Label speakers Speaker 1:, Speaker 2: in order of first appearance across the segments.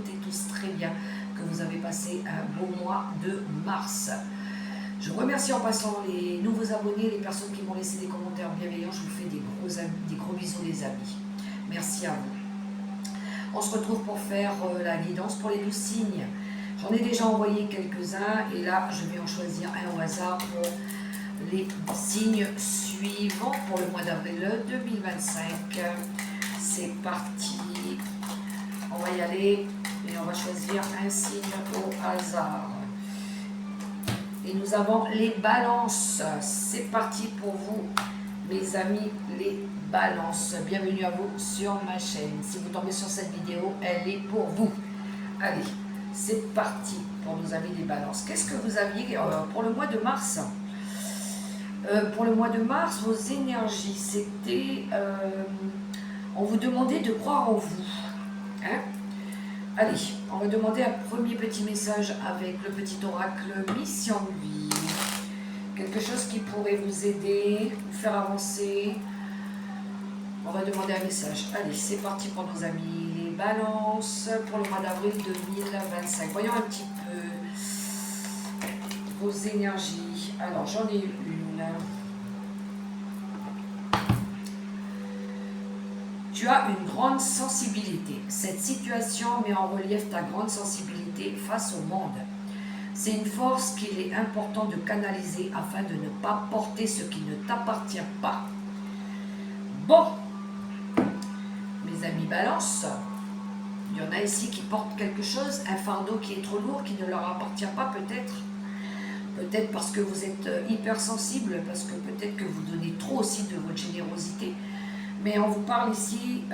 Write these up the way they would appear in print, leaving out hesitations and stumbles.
Speaker 1: sentez tous très bien, que vous avez passé un beau mois de mars. Je remercie en passant les nouveaux abonnés, les personnes qui m'ont laissé des commentaires bienveillants. Je vous fais des gros bisous les amis. Merci à vous. On se retrouve pour faire la guidance pour les 12 signes. J'en ai déjà envoyé quelques-uns et là je vais en choisir un au hasard pour les signes suivants pour le mois d'avril 2025. C'est parti. On va y aller et on va choisir un signe au hasard. Et nous avons les balances. C'est parti pour vous, mes amis, les balances. Bienvenue à vous sur ma chaîne. Si vous tombez sur cette vidéo, elle est pour vous. Allez, c'est parti pour nos amis les balances. Qu'est-ce que vous aviez pour le mois de mars? Pour le mois de mars, vos énergies, c'était... on vous demandait de croire en vous. Hein? Allez, on va demander un premier petit message avec le petit oracle Mission de vie. Quelque chose qui pourrait vous aider, vous faire avancer. On va demander un message. Allez, c'est parti pour nos amis les balances pour le mois d'avril 2025. Voyons un petit peu vos énergies. Alors, j'en ai une. Tu as une grande sensibilité. Cette situation met en relief ta grande sensibilité face au monde. C'est une force qu'il est important de canaliser afin de ne pas porter ce qui ne t'appartient pas. Bon, mes amis balance, il y en a ici qui portent quelque chose, un fardeau qui est trop lourd, qui ne leur appartient pas peut-être. Peut-être parce que vous êtes hypersensible, parce que peut-être que vous donnez trop aussi de votre générosité. Mais on vous parle ici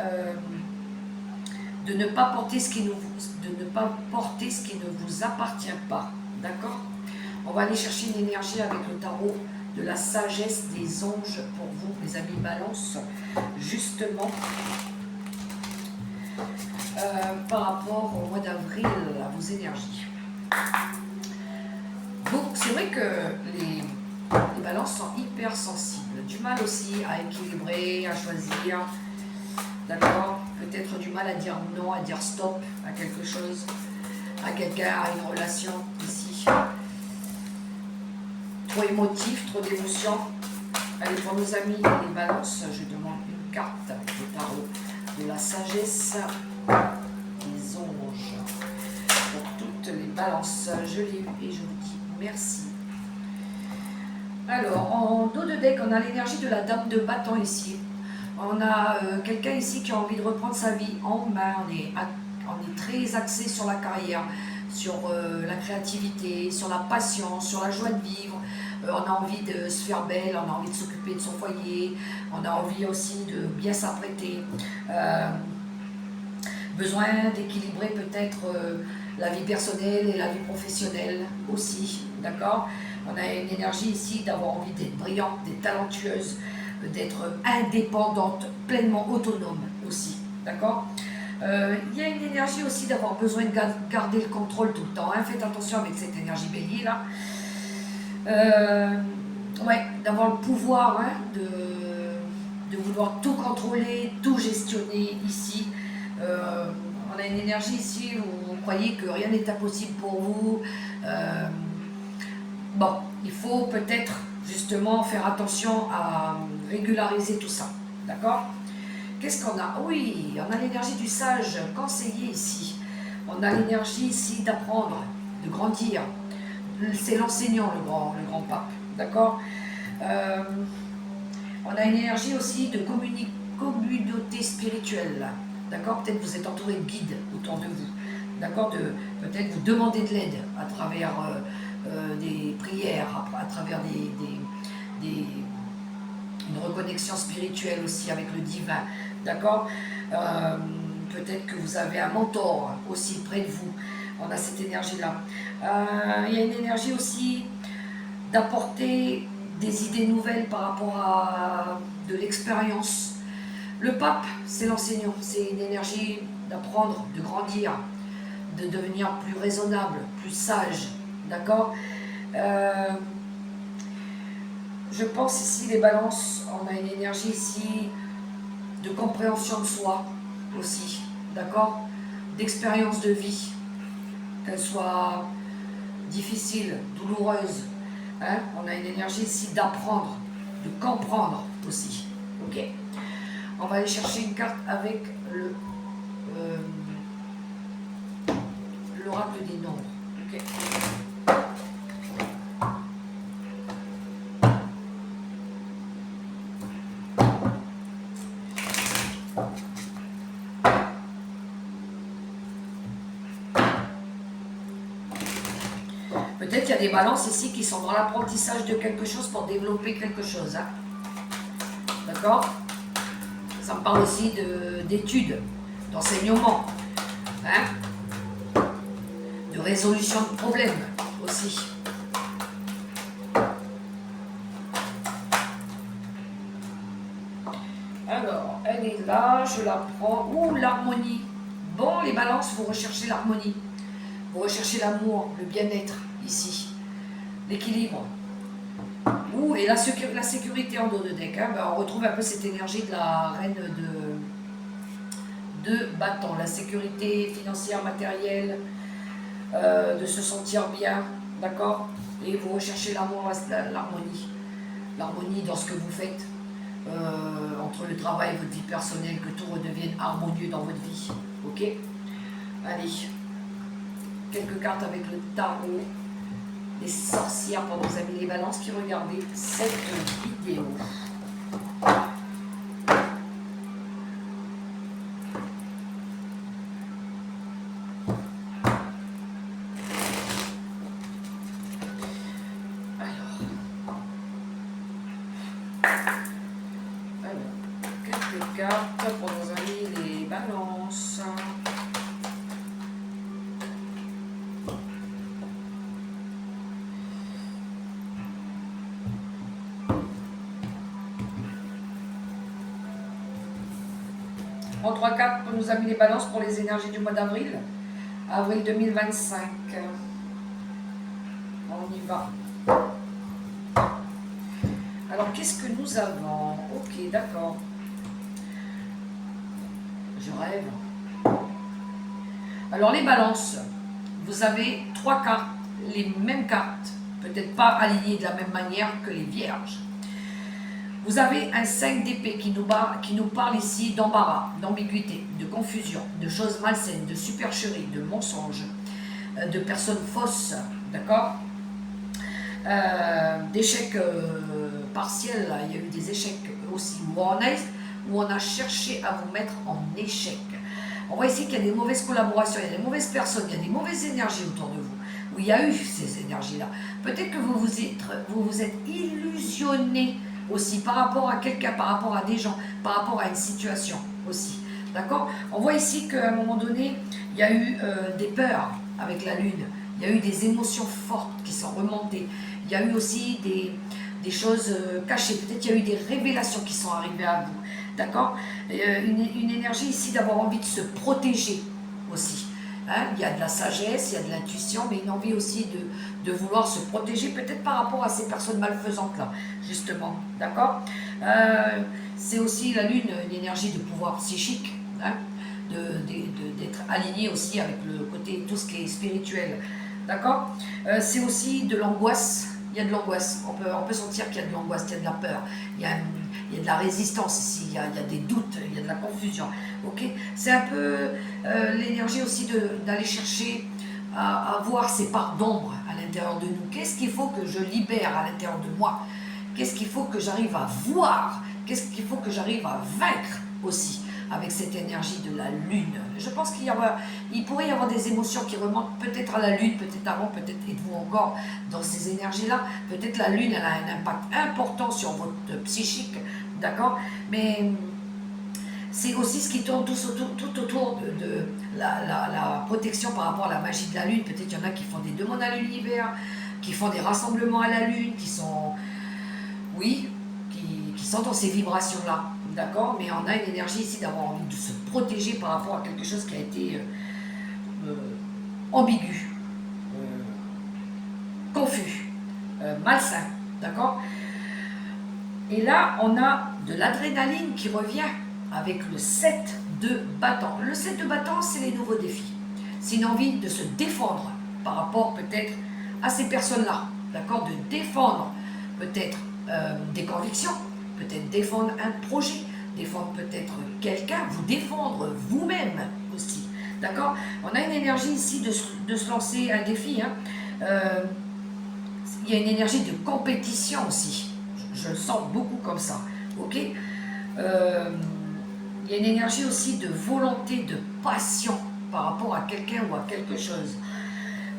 Speaker 1: de ne pas porter ce qui ne vous appartient pas. D'accord? On va aller chercher une énergie avec le tarot de la sagesse des anges pour vous, mes amis balance, justement par rapport au mois d'avril, à vos énergies. Bon, c'est vrai que les balances sont hyper sensibles. Du mal aussi à équilibrer, à choisir. D'accord? Peut-être du mal à dire non, à dire stop à quelque chose, à quelqu'un, à une relation ici. Trop émotif, trop d'émotions. Allez, pour nos amis les balances, je demande une carte avec le tarot de la sagesse des anges. Pour toutes les balances, je l'ai eu et je vous dis merci. Alors, en dos de deck, on a l'énergie de la dame de bâton ici. On a quelqu'un ici qui a envie de reprendre sa vie en main. On est très axé sur la carrière, sur la créativité, sur la passion, sur la joie de vivre. On a envie de se faire belle, on a envie de s'occuper de son foyer, on a envie aussi de bien s'apprêter. Besoin d'équilibrer peut-être la vie personnelle et la vie professionnelle aussi, d'accord? On a une énergie ici d'avoir envie d'être brillante, d'être talentueuse, d'être indépendante, pleinement autonome aussi, d'accord? Il y a une énergie aussi d'avoir besoin de garder le contrôle tout le temps, hein. Faites attention avec cette énergie bélier là. Ouais, d'avoir le pouvoir, hein, de vouloir tout contrôler, tout gestionner ici. On a une énergie ici où vous croyez que rien n'est impossible pour vous. Bon, il faut peut-être justement faire attention à régulariser tout ça, d'accord? Qu'est-ce qu'on a? Oui, on a l'énergie du sage conseiller ici. On a l'énergie ici d'apprendre, de grandir. C'est l'enseignant, le grand pape, d'accord? On a une énergie aussi de communauté spirituelle, d'accord? Peut-être vous êtes entouré de guides autour de vous, d'accord? Peut-être vous demandez de l'aide à travers des prières, à travers une reconnexion spirituelle aussi avec le divin, d'accord? Peut-être que vous avez un mentor aussi près de vous. On a cette énergie-là. Il y a une énergie aussi d'apporter des idées nouvelles par rapport à de l'expérience. Le pape, c'est l'enseignant. C'est une énergie d'apprendre, de grandir, de devenir plus raisonnable, plus sage. D'accord? Je pense ici, les balances, on a une énergie ici de compréhension de soi aussi. D'accord? d'expérience de vie, qu'elle soit difficile, douloureuse. Hein? On a une énergie ici d'apprendre, de comprendre aussi. Ok? On va aller chercher une carte avec l'oracle des nombres. Ok? Peut-être qu'il y a des balances ici qui sont dans l'apprentissage de quelque chose pour développer quelque chose. Hein? D'accord? Ça me parle aussi d'études, d'enseignement, hein? De résolution de problèmes aussi. Alors, elle est là, je la prends. Ouh, l'harmonie. Bon, les balances, vous recherchez l'harmonie. Vous recherchez l'amour, le bien-être, ici. L'équilibre. Ouh, et la sécurité en dos de deck. Hein, ben, on retrouve un peu cette énergie de la reine de bâton. La sécurité financière, matérielle, de se sentir bien, d'accord? Et vous recherchez l'amour, l'harmonie. L'harmonie dans ce que vous faites. Entre le travail et votre vie personnelle, que tout redevienne harmonieux dans votre vie. Ok? Allez. Quelques cartes avec le tarot. Les sorcières pour nos amis les balances qui regardaient cette vidéo. Alors, quelques cartes pour nos amis les balances. En 3 cartes pour nos amis les balances pour les énergies du mois d'avril. Avril 2025. On y va. Alors, qu'est-ce que nous avons? Ok, d'accord. Je rêve. Alors, les balances. Vous avez 3 cartes, les mêmes cartes. Peut-être pas alignées de la même manière que les vierges. Vous avez un 5 d'épée qui nous parle ici d'embarras, d'ambiguïté, de confusion, de choses malsaines, de supercherie, de mensonges, de personnes fausses, d'accord? D'échecs partiels, là. Il y a eu des échecs aussi, où on a cherché à vous mettre en échec. On voit ici qu'il y a des mauvaises collaborations, il y a des mauvaises personnes, il y a des mauvaises énergies autour de vous, où il y a eu ces énergies-là. Peut-être que vous vous êtes illusionné aussi par rapport à quelqu'un, par rapport à des gens, par rapport à une situation aussi. D'accord? On voit ici qu'à un moment donné, il y a eu des peurs avec la lune, il y a eu des émotions fortes qui sont remontées, il y a eu aussi des choses cachées, peut-être qu'il y a eu des révélations qui sont arrivées à vous. D'accord? Une énergie ici d'avoir envie de se protéger aussi. Hein? Il y a de la sagesse, il y a de l'intuition, mais une envie aussi de vouloir se protéger, peut-être par rapport à ces personnes malfaisantes-là, justement. D'accord? C'est aussi la lune, une énergie de pouvoir psychique, hein? D'être aligné aussi avec le côté, tout ce qui est spirituel. D'accord? C'est aussi de l'angoisse. Il y a de l'angoisse. On peut sentir qu'il y a de l'angoisse, qu'il y a de la peur. Il y a de la résistance ici, il y a des doutes, il y a de la confusion. Okay? C'est un peu l'énergie aussi d'aller chercher à voir ces parts d'ombre à l'intérieur de nous. Qu'est-ce qu'il faut que je libère à l'intérieur de moi? Qu'est-ce qu'il faut que j'arrive à voir? Qu'est-ce qu'il faut que j'arrive à vaincre aussi avec cette énergie de la lune? Je pense qu'il pourrait y avoir des émotions qui remontent peut-être à la lune, peut-être avant, peut-être êtes-vous encore dans ces énergies-là. Peut-être la lune, elle a un impact important sur votre psychique, d'accord? Mais c'est aussi ce qui tourne tout autour de la protection par rapport à la magie de la lune. Peut-être qu'il y en a qui font des demandes à l'univers, qui font des rassemblements à la lune, qui sont, oui, qui sont dans ces vibrations-là, d'accord? Mais on a une énergie ici d'avoir envie de se protéger par rapport à quelque chose qui a été ambigu, confus, malsain, d'accord? Et là, on a de l'adrénaline qui revient avec le 7 de bâton. Le 7 de bâton, c'est les nouveaux défis. C'est une envie de se défendre par rapport peut-être à ces personnes-là, d'accord? De défendre peut-être des convictions, peut-être défendre un projet, défendre peut-être quelqu'un, vous défendre vous-même aussi, d'accord? On a une énergie ici de se lancer un défi, hein. Il y a une énergie de compétition aussi, je le sens beaucoup comme ça, ok? Il y a une énergie aussi de volonté, de passion par rapport à quelqu'un ou à quelque chose.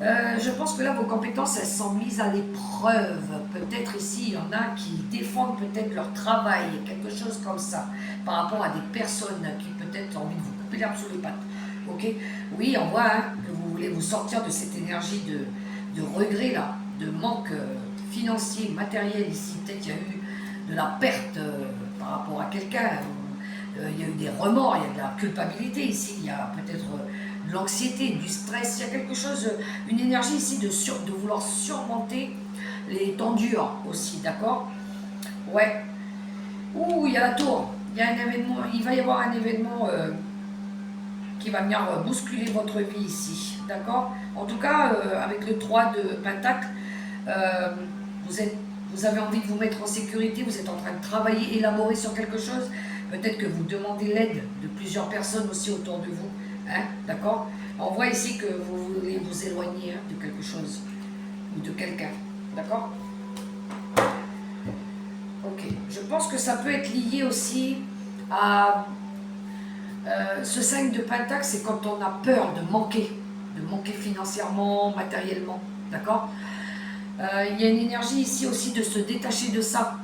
Speaker 1: Je pense que là, vos compétences, elles sont mises à l'épreuve. Peut-être ici, il y en a qui défendent peut-être leur travail, quelque chose comme ça, par rapport à des personnes qui peut-être ont envie de vous couper l'herbe sous les pattes. Ok? Oui, on voit hein, que vous voulez vous sortir de cette énergie de regret là, de manque financier, matériel ici. Peut-être qu'il y a eu de la perte par rapport à quelqu'un. Il y a eu des remords, il y a de la culpabilité ici, il y a peut-être de l'anxiété, du stress, il y a quelque chose, une énergie ici de vouloir surmonter les tendures aussi, d'accord? Ouais. Ouh, il y a la tour, il y a un événement, il va y avoir un événement qui va venir bousculer votre vie ici, d'accord? En tout cas, avec le 3 de Pentacle, vous avez envie de vous mettre en sécurité, vous êtes en train de travailler, élaborer sur quelque chose. Peut-être que vous demandez l'aide de plusieurs personnes aussi autour de vous. Hein, d'accord? On voit ici que vous voulez vous éloigner hein, de quelque chose ou de quelqu'un. D'accord? Ok. Je pense que ça peut être lié aussi à ce 5 de Pentacle, c'est quand on a peur de manquer financièrement, matériellement. D'accord? Il y a une énergie ici aussi de se détacher de ça.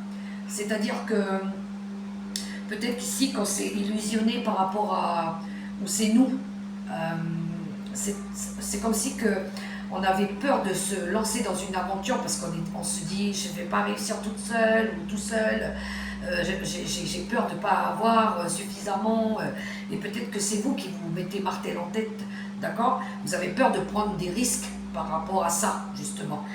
Speaker 1: C'est-à-dire que peut-être qu'ici, quand c'est illusionné par rapport à où c'est nous, c'est comme si que on avait peur de se lancer dans une aventure parce qu'on se dit je ne vais pas réussir toute seule ou tout seul, j'ai peur de ne pas avoir suffisamment, et peut-être que c'est vous qui vous mettez martel en tête, d'accord? Vous avez peur de prendre des risques par rapport à ça, justement.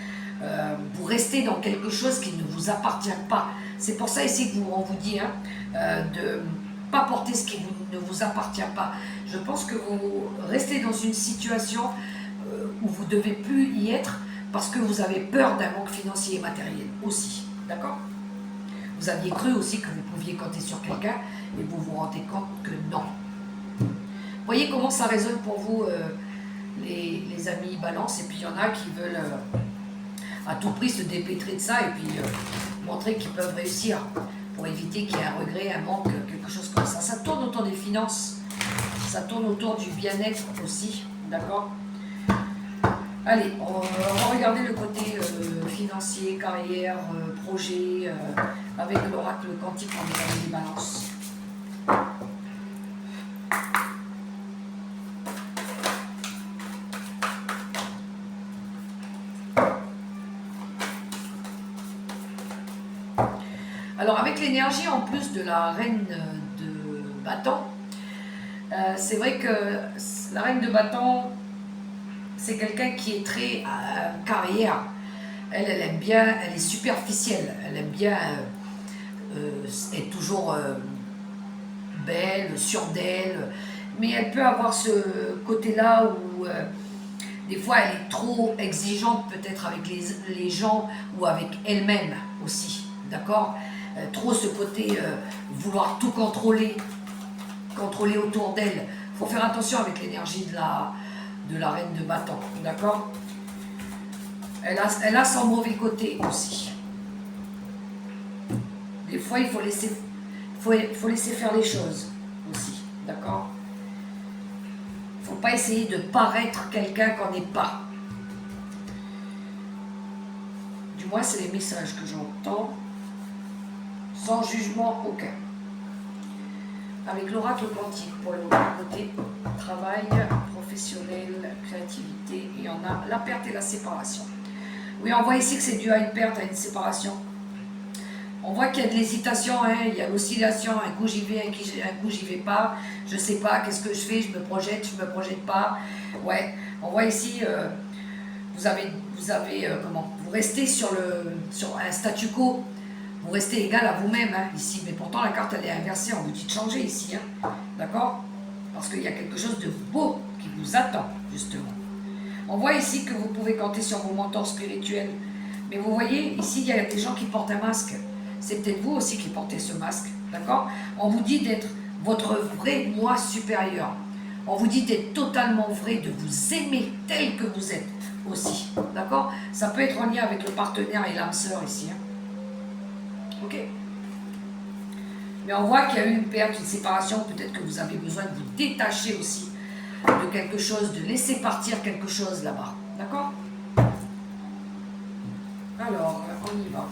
Speaker 1: Vous restez dans quelque chose qui ne vous appartient pas. C'est pour ça ici qu'on vous dit hein, de ne pas porter ce qui ne vous appartient pas. Je pense que vous restez dans une situation où vous ne devez plus y être parce que vous avez peur d'un manque financier et matériel aussi. D'accord? Vous aviez cru aussi que vous pouviez compter sur quelqu'un et vous vous rendez compte que non. Voyez comment ça résonne pour vous les amis balance, et puis il y en a qui veulent à tout prix se dépêtrer de ça et puis montrer qu'ils peuvent réussir pour éviter qu'il y ait un regret, un manque, quelque chose comme ça. Ça tourne autour des finances, ça tourne autour du bien-être aussi, d'accord? Allez, on va regarder le côté financier, carrière, projet, avec l'oracle quantique en état des balances. Alors avec l'énergie en plus de la reine de bâton, c'est vrai que la reine de bâton, c'est quelqu'un qui est très carrière. Elle aime bien, elle est superficielle, elle aime bien être toujours belle, sûre d'elle, mais elle peut avoir ce côté-là où des fois elle est trop exigeante peut-être avec les gens ou avec elle-même aussi, d'accord? Trop ce côté vouloir tout contrôler autour d'elle. Il faut faire attention avec l'énergie de la reine de bâton, d'accord? Elle a son mauvais côté aussi. Des fois, il faut laisser faire les choses aussi, d'accord? Il ne faut pas essayer de paraître quelqu'un qu'on n'est pas. Du moins, c'est les messages que j'entends. Sans jugement aucun. Avec l'oracle quantique pour le côté travail, professionnel, créativité, il y en a la perte et la séparation. Oui, on voit ici que c'est dû à une perte, à une séparation. On voit qu'il y a de l'hésitation, hein, il y a l'oscillation, un coup j'y vais, un coup j'y vais pas, je sais pas, qu'est-ce que je fais, je me projette pas. Ouais, on voit ici, vous restez sur un statu quo. Vous restez égal à vous-même hein, ici, mais pourtant la carte elle est inversée, on vous dit de changer ici, hein, d'accord? Parce qu'il y a quelque chose de beau qui vous attend, justement. On voit ici que vous pouvez compter sur vos mentors spirituels. Mais vous voyez, ici, il y a des gens qui portent un masque. C'est peut-être vous aussi qui portez ce masque, d'accord? On vous dit d'être votre vrai moi supérieur. On vous dit d'être totalement vrai, de vous aimer tel que vous êtes aussi, d'accord? Ça peut être en lien avec le partenaire et l'âme sœur ici, hein. Ok? Mais on voit qu'il y a eu une perte, une séparation, peut-être que vous avez besoin de vous détacher aussi de quelque chose, de laisser partir quelque chose là-bas, d'accord? Alors, on y va.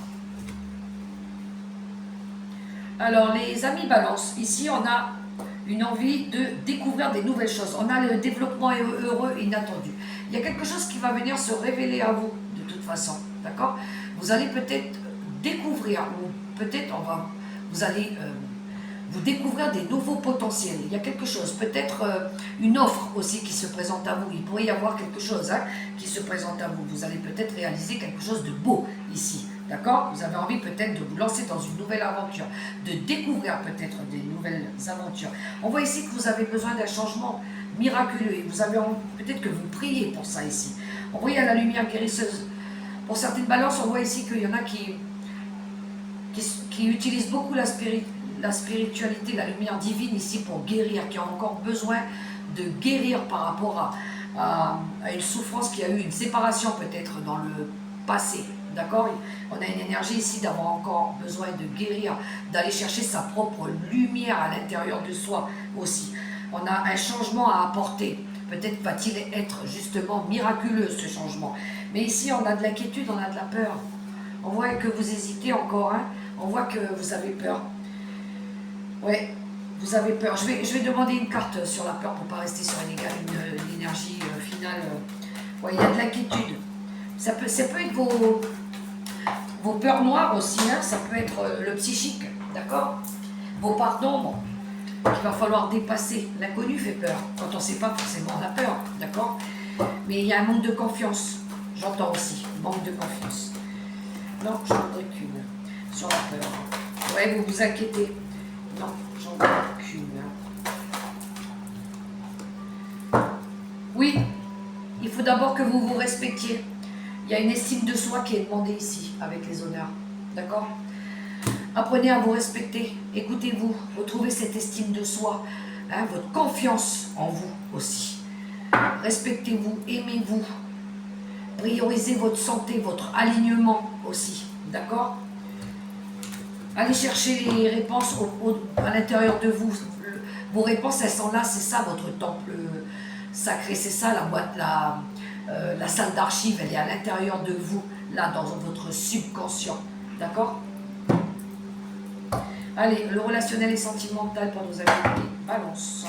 Speaker 1: Alors, les amis balance, ici on a une envie de découvrir des nouvelles choses. On a le développement heureux inattendu. Il y a quelque chose qui va venir se révéler à vous, de toute façon, d'accord? Vous allez peut-être découvrir, ou peut-être vous allez vous découvrir des nouveaux potentiels. Il y a quelque chose, peut-être une offre aussi qui se présente à vous. Il pourrait y avoir quelque chose qui se présente à vous. Vous allez peut-être réaliser quelque chose de beau ici. D'accord? Vous avez envie peut-être de vous lancer dans une nouvelle aventure, de découvrir peut-être des nouvelles aventures. On voit ici que vous avez besoin d'un changement miraculeux et vous avez peut-être que vous priez pour ça ici. On voit il y a la lumière guérisseuse. Pour certaines balances, on voit ici qu'il y en a qui utilisent beaucoup la spiritualité, la lumière divine ici pour guérir, qui ont encore besoin de guérir par rapport à une souffrance, qui a eu une séparation peut-être dans le passé. D'accord? On a une énergie ici d'avoir encore besoin de guérir, d'aller chercher sa propre lumière à l'intérieur de soi aussi. On a un changement à apporter. Peut-être va-t-il être justement miraculeux ce changement. Mais ici, on a de l'inquiétude, on a de la peur. On voit que vous hésitez encore. Hein? On voit que vous avez peur. Ouais, vous avez peur. Je vais demander une carte sur la peur pour ne pas rester sur une énergie finale. Ouais, il y a de l'inquiétude. Ça peut être vos peurs noires aussi, hein, ça peut être le psychique, d'accord? Vos parts d'ombre qu'il va falloir dépasser. L'inconnu fait peur. Quand on ne sait pas forcément, on a peur, d'accord? Mais il y a un manque de confiance. J'entends aussi, manque de confiance. Non, j'en voudrais qu'une. Sur la peur. Ouais, vous vous inquiétez. Non, j'en voudrais qu'une. Oui, il faut d'abord que vous vous respectiez. Il y a une estime de soi qui est demandée ici, avec les honneurs. D'accord? Apprenez à vous respecter. Écoutez-vous. Retrouvez cette estime de soi. Hein, votre confiance en vous aussi. Respectez-vous. Aimez-vous. Priorisez votre santé, votre alignement aussi. D'accord? Allez chercher les réponses à l'intérieur de vous. Vos réponses, elles sont là. C'est ça votre temple sacré. C'est ça la boîte, la salle d'archives, elle est à l'intérieur de vous, là, dans votre subconscient. D'accord? Allez, le relationnel et sentimental pour nos amis les balances.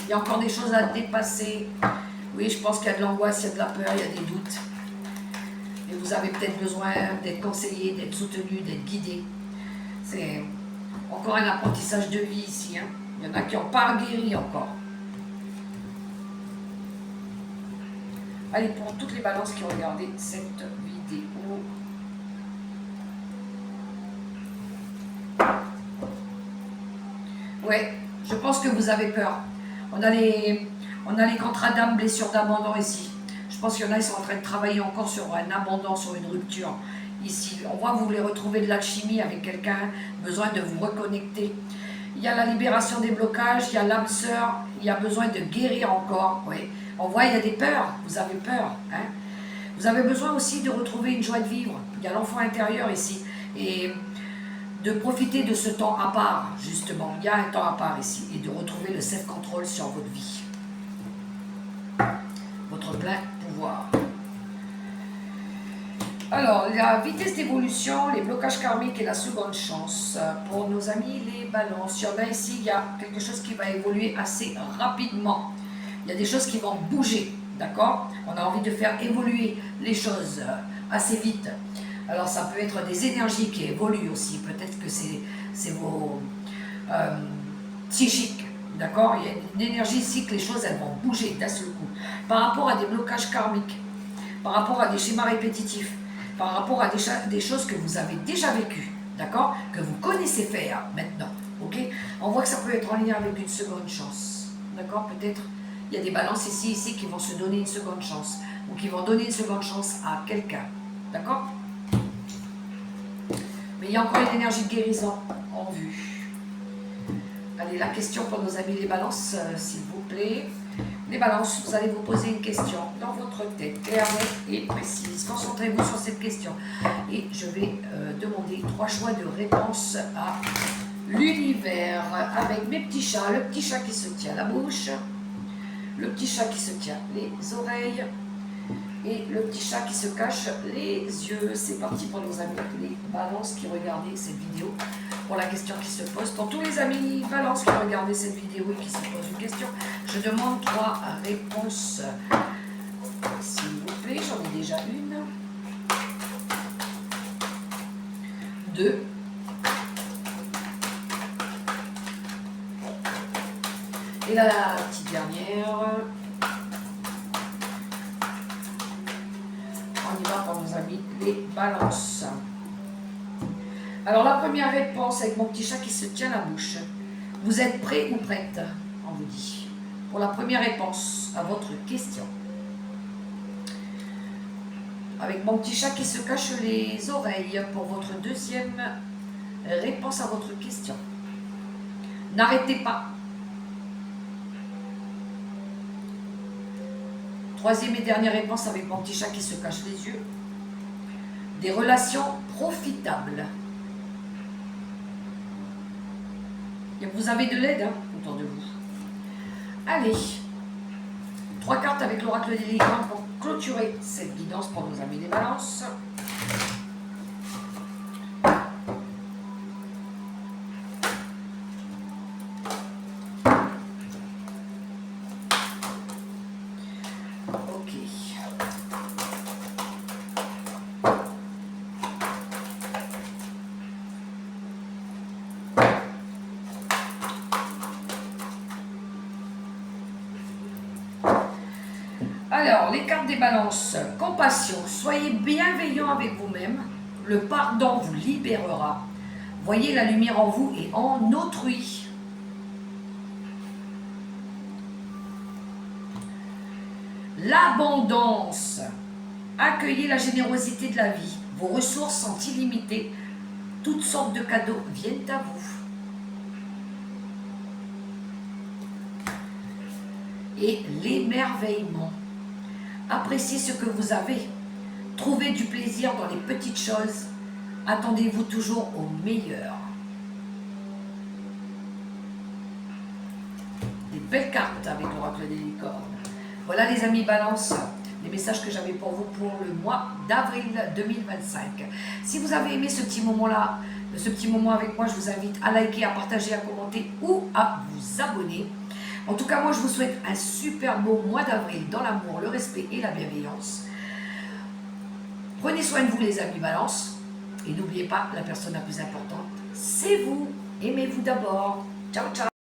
Speaker 1: Il y a encore des choses à dépasser. Oui, je pense qu'il y a de l'angoisse, il y a de la peur, il y a des doutes. Et vous avez peut-être besoin d'être conseillé, d'être soutenu, d'être guidé. C'est encore un apprentissage de vie ici, hein. Il y en a qui n'ont pas guéri encore. Allez, pour toutes les balances qui ont regardé cette vidéo. Ouais, je pense que vous avez peur. On a les contrats d'âme, blessures d'abandon ici. Je pense qu'il y en a qui sont en train de travailler encore sur un abandon, sur une rupture. Ici, on voit que vous voulez retrouver de l'alchimie avec quelqu'un, besoin de vous reconnecter. Il y a la libération des blocages, il y a l'âme sœur, il y a besoin de guérir encore. Oui. On voit, il y a des peurs, vous avez peur. Hein? Vous avez besoin aussi de retrouver une joie de vivre. Il y a l'enfant intérieur ici. Et de profiter de ce temps à part, justement. Il y a un temps à part ici. Et de retrouver le self-control sur votre vie. Votre plein pouvoir. Alors, la vitesse d'évolution, les blocages karmiques et la seconde chance. Pour nos amis les balances, il y en a ici, il y a quelque chose qui va évoluer assez rapidement. Il y a des choses qui vont bouger, d'accord? On a envie de faire évoluer les choses assez vite. Alors, ça peut être des énergies qui évoluent aussi. Peut-être que c'est vos psychiques, d'accord? Il y a une énergie ici que les choses, elles vont bouger d'un seul coup. Par rapport à des blocages karmiques, par rapport à des schémas répétitifs, par rapport à des choses que vous avez déjà vécues, d'accord, que vous connaissez faire maintenant, ok. On voit que ça peut être en lien avec une seconde chance, d'accord. Peut-être il y a des balances ici qui vont se donner une seconde chance, ou qui vont donner une seconde chance à quelqu'un, d'accord. Mais il y a encore une énergie de guérison en vue. Allez, la question pour nos amis les balances, s'il vous plaît. Les balances, vous allez vous poser une question dans votre tête, claire, nette et précise. Concentrez-vous sur cette question. Et je vais demander 3 choix de réponse à l'univers avec mes petits chats. Le petit chat qui se tient la bouche, le petit chat qui se tient les oreilles et le petit chat qui se cache les yeux. C'est parti pour nos amis les balances qui regardaient cette vidéo. Pour la question qui se pose, pour tous les amis balances qui regardaient cette vidéo et qui se posent une question, je demande 3 réponses. S'il vous plaît, j'en ai déjà une. 2. Et là, la petite dernière. On y va pour nos amis les balances. Alors la première réponse avec mon petit chat qui se tient la bouche. Vous êtes prêt ou prête? On vous dit. Pour la première réponse à votre question. Avec mon petit chat qui se cache les oreilles pour votre deuxième réponse à votre question. N'arrêtez pas. Troisième et dernière réponse avec mon petit chat qui se cache les yeux. Des relations profitables. Et vous avez de l'aide autour de vous. Allez, 3 cartes avec l'oracle des licornes pour clôturer cette guidance pour nos amis les balances. Ok. Alors, les cartes des balances, compassion, soyez bienveillant avec vous-même, le pardon vous libérera, voyez la lumière en vous et en autrui. L'abondance, accueillez la générosité de la vie, vos ressources sont illimitées, toutes sortes de cadeaux viennent à vous. Et l'émerveillement. Appréciez ce que vous avez. Trouvez du plaisir dans les petites choses. Attendez-vous toujours au meilleur. Des belles cartes avec l'oracle des licornes. Voilà les amis balance, les messages que j'avais pour vous pour le mois d'avril 2025. Si vous avez aimé ce petit moment-là, ce petit moment avec moi, je vous invite à liker, à partager, à commenter ou à vous abonner. En tout cas, moi, je vous souhaite un super beau mois d'avril dans l'amour, le respect et la bienveillance. Prenez soin de vous, les amis balance. Et n'oubliez pas, la personne la plus importante, c'est vous. Aimez-vous d'abord. Ciao, ciao.